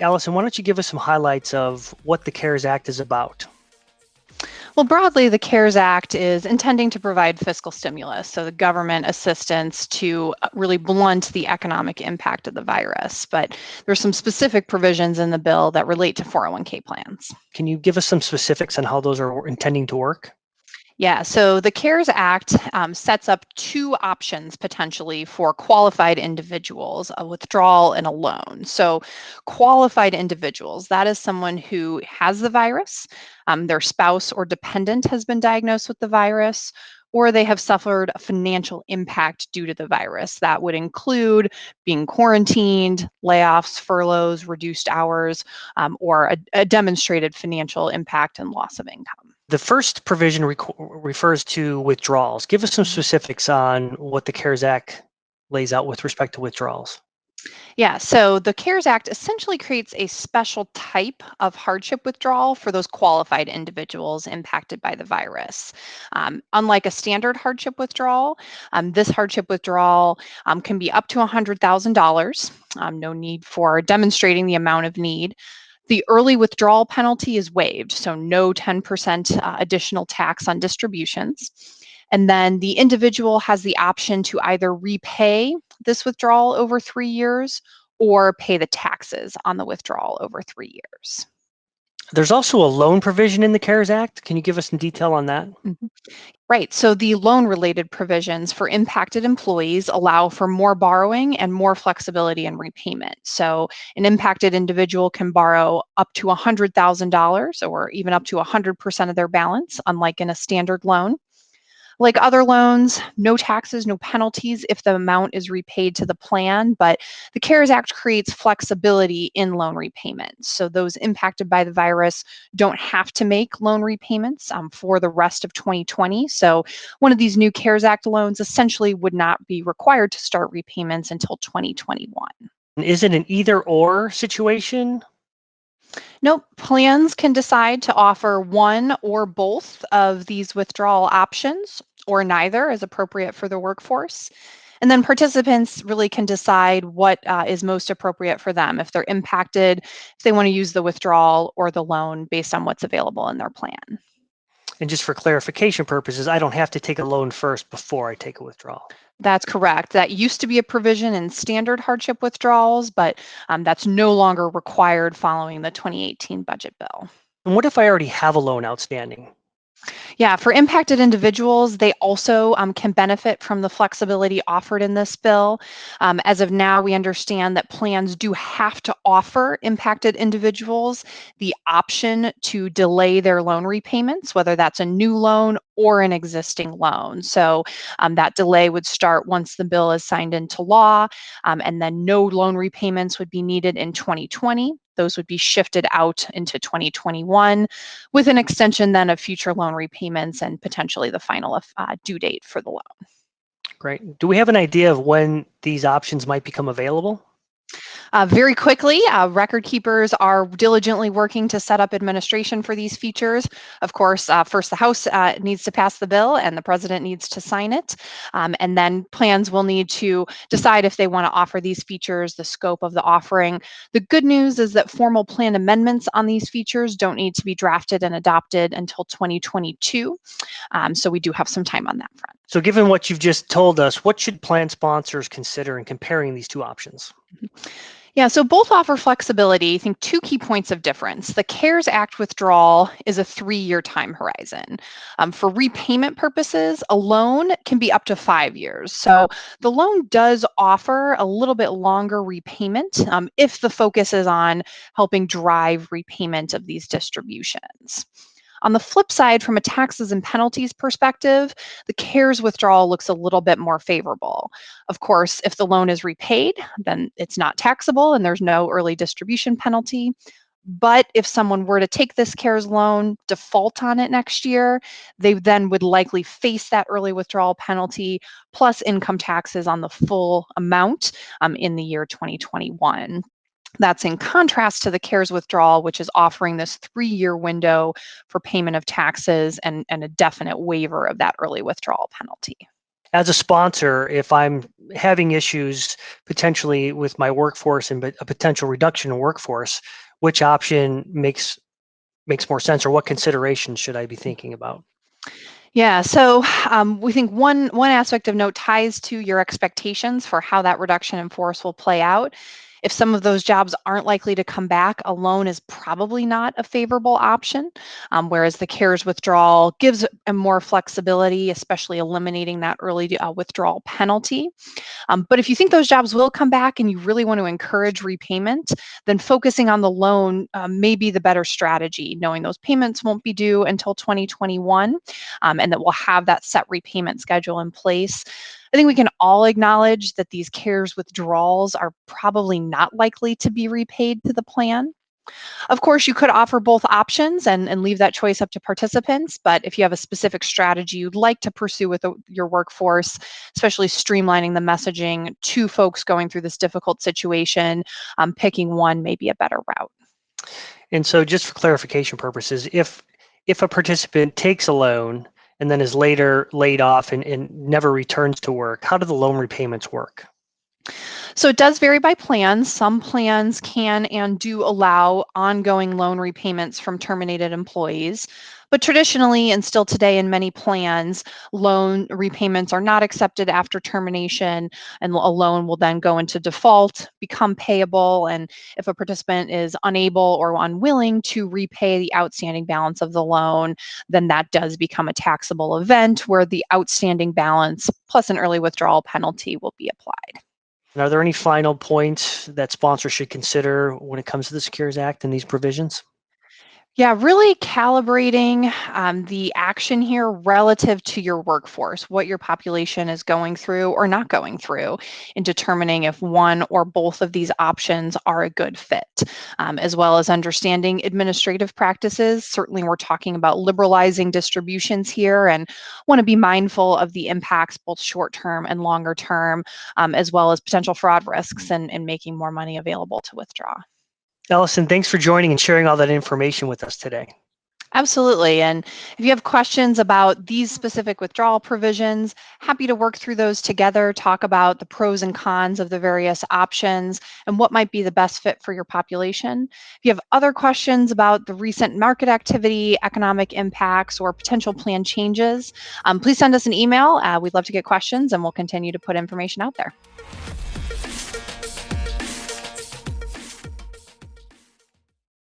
Allison, why don't you give us some highlights of what the CARES Act is about? Well, broadly, the CARES Act is intending to provide fiscal stimulus, so the government assistance to really blunt the economic impact of the virus. But there's some specific provisions in the bill that relate to 401k plans. Can you give us some specifics on how those are intending to work? Yeah, so the CARES Act sets up two options potentially for qualified individuals, a withdrawal and a loan. So, qualified individuals, that is someone who has the virus, their spouse or dependent has been diagnosed with the virus, or they have suffered a financial impact due to the virus. That would include being quarantined, layoffs, furloughs, reduced hours, or a demonstrated financial impact and loss of income. The first provision refers to withdrawals. Give us some specifics on what the CARES Act lays out with respect to withdrawals. Yeah, so the CARES Act essentially creates a special type of hardship withdrawal for those qualified individuals impacted by the virus. Unlike a standard hardship withdrawal, this hardship withdrawal can be up to $100,000. No need for demonstrating the amount of need. The early withdrawal penalty is waived, so no 10% additional tax on distributions. And then the individual has the option to either repay this withdrawal over 3 years or pay the taxes on the withdrawal over 3 years. There's also a loan provision in the CARES Act. Can you give us some detail on that? Mhm. Right. So the loan related provisions for impacted employees allow for more borrowing and more flexibility in repayment. So an impacted individual can borrow up to $100,000 or even up to 100% of their balance, unlike in a standard loan. Like other loans, no taxes, no penalties if the amount is repaid to the plan, but the CARES Act creates flexibility in loan repayments. So those impacted by the virus don't have to make loan repayments for the rest of 2020. So one of these new CARES Act loans essentially would not be required to start repayments until 2021. Is it an either or situation? Nope, plans can decide to offer one or both of these withdrawal options, or neither is appropriate for the workforce. And then participants really can decide what is most appropriate for them if they're impacted, if they want to use the withdrawal or the loan based on what's available in their plan. And just for clarification purposes, I don't have to take a loan first before I take a withdrawal. That's correct. That used to be a provision in standard hardship withdrawals, but that's no longer required following the 2018 budget bill. And what if I already have a loan outstanding? Yeah, for impacted individuals, they also can benefit from the flexibility offered in this bill. As of now, we understand that plans do have to offer impacted individuals the option to delay their loan repayments, whether that's a new loan or an existing loan. So that delay would start once the bill is signed into law, and then no loan repayments would be needed in 2020. Those would be shifted out into 2021 with an extension then of future loan repayments and potentially the final due date for the loan. Great. Do we have an idea of when these options might become available? Very quickly, record keepers are diligently working to set up administration for these features. Of course, first the House needs to pass the bill and the President needs to sign it. And then plans will need to decide if they want to offer these features, the scope of the offering. The good news is that formal plan amendments on these features don't need to be drafted and adopted until 2022. So we do have some time on that front. So given what you've just told us, what should plan sponsors consider in comparing these two options? Yeah, so both offer flexibility. I think two key points of difference. The CARES Act withdrawal is a 3-year time horizon. For repayment purposes, a loan can be up to 5 years. So the loan does offer a little bit longer repayment if the focus is on helping drive repayment of these distributions. On the flip side, from a taxes and penalties perspective, the CARES withdrawal looks a little bit more favorable. Of course, if the loan is repaid, then it's not taxable and there's no early distribution penalty. But if someone were to take this CARES loan, default on it next year, they then would likely face that early withdrawal penalty plus income taxes on the full amount in the year 2021. That's in contrast to the CARES withdrawal, which is offering this 3-year window for payment of taxes and a definite waiver of that early withdrawal penalty. as a sponsor, if I'm having issues potentially with my workforce and a potential reduction in workforce, which option makes more sense, or what considerations should I be thinking about? Yeah, so we think one aspect of note ties to your expectations for how that reduction in force will play out. If some of those jobs aren't likely to come back, a loan is probably not a favorable option, whereas the CARES withdrawal gives a more flexibility, especially eliminating that early withdrawal penalty. But if you think those jobs will come back and you really want to encourage repayment, then focusing on the loan may be the better strategy, knowing those payments won't be due until 2021, and that we'll have that set repayment schedule in place. I think we can all acknowledge that these CARES withdrawals are probably not likely to be repaid to the plan. Of course, you could offer both options and leave that choice up to participants. But if you have a specific strategy you'd like to pursue with your workforce, especially streamlining the messaging to folks going through this difficult situation, picking one may be a better route. And so, just for clarification purposes, if a participant takes a loan and then is later laid off and never returns to work, how do the loan repayments work? So it does vary by plans. Some plans can and do allow ongoing loan repayments from terminated employees. But traditionally, and still today in many plans, loan repayments are not accepted after termination, and a loan will then go into default, become payable. And if a participant is unable or unwilling to repay the outstanding balance of the loan, then that does become a taxable event where the outstanding balance plus an early withdrawal penalty will be applied. And are there any final points that sponsors should consider when it comes to the Secures Act and these provisions? Yeah, really calibrating the action here relative to your workforce, what your population is going through or not going through, in determining if one or both of these options are a good fit, as well as understanding administrative practices. Certainly, we're talking about liberalizing distributions here and want to be mindful of the impacts, both short term and longer term, as well as potential fraud risks and making more money available to withdraw. Ellison, thanks for joining and sharing all that information with us today. Absolutely. And if you have questions about these specific withdrawal provisions, happy to work through those together, talk about the pros and cons of the various options and what might be the best fit for your population. If you have other questions about the recent market activity, economic impacts, or potential plan changes, please send us an email. We'd love to get questions and we'll continue to put information out there.